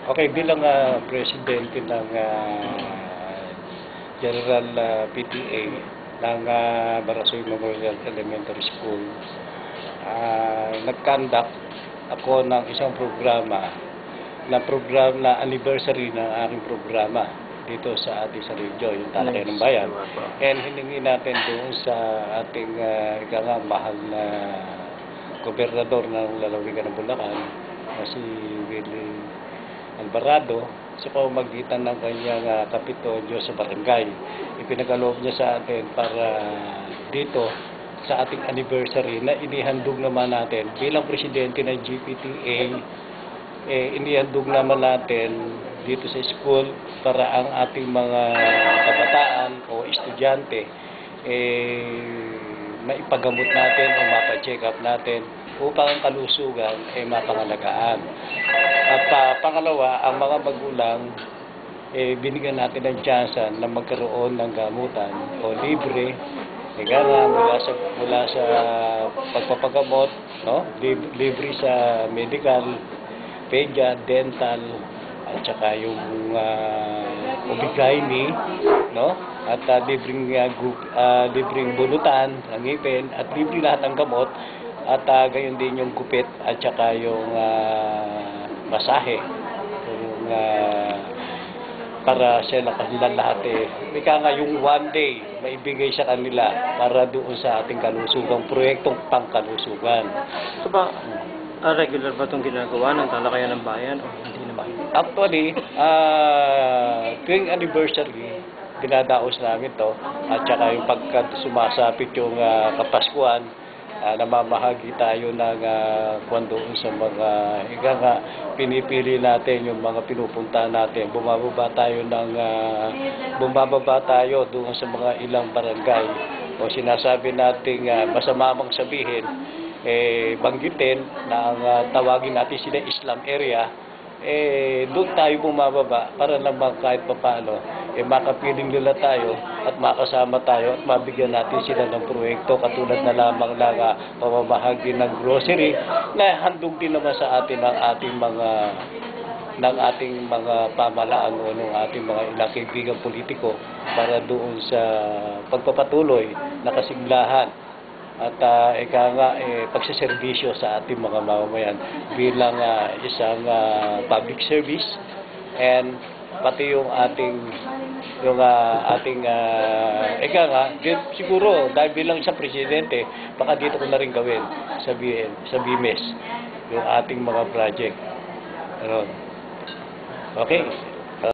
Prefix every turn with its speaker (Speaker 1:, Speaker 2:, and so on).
Speaker 1: Okay, bilang presidente ng General PTA ng Barasoy Memorial Elementary School, nag-conduct ako ng isang programa na anniversary ng aking programa dito sa ating sa radyo, yung Talakayan ng Bayan. And hiningi natin doon sa ating mahal na gobernador ng lalawigan ng Bulacan, na si Willie Alvarado, sa pamamagitan ng kanyang kapitolyo sa barangay. Ipinagaloob niya sa atin para dito sa ating anniversary na inihandog naman natin bilang presidente ng GPTA, inihandog naman natin dito sa school para ang ating mga kabataan o estudyante maipagamot natin o mapacheck up natin upang ang kalusugan ay mapangalagaan. At pangalawa, ang mga magulang, binigyan natin ng tsansa na magkaroon ng gamutan o libre, mula sa pagpapagamot, no? Libre sa medical, pedia, dental, at saka yung ubigaini, no? At libreng bulutan ng ngipin, at libre lahat ng gamot, at gayon din yung gupit at saka yung masahe, yung para sila kanilang lahat ika nga yung one day maibigay sa kanila para doon sa ating kalusugang proyektong pangkalusugan.
Speaker 2: So ba, regular ba itong ginagawa ng Talakayan ng Bayan o hindi naman?
Speaker 1: Actually, tuwing anniversary, dinadaos namin to, at saka yung pagka sumasapit yung Kapaskuhan, namamahagi tayo ng kung doon sa mga pinipili natin yung mga pinupunta natin. Bumababa tayo doon sa mga ilang barangay o sinasabi nating masama mang sabihin, banggitin na ang tawagin natin sila Islam area, doon tayo bumababa para naman kahit papaano makapiling nila tayo at makasama tayo at mabigyan natin sila ng proyekto katulad na lamang ng pamamahagi ng grocery na handog din naman sa atin ng ating mga pamalaan o ng ating mga ilang kaibigan politiko para doon sa pagpapatuloy na kasiglahan at pagsiservisyo sa ating mga mamamayan bilang isang public service, and pati yung ating siguro dahil bilang isang presidente, baka dito ko na rin gawin sa BMS yung ating mga project. Okay.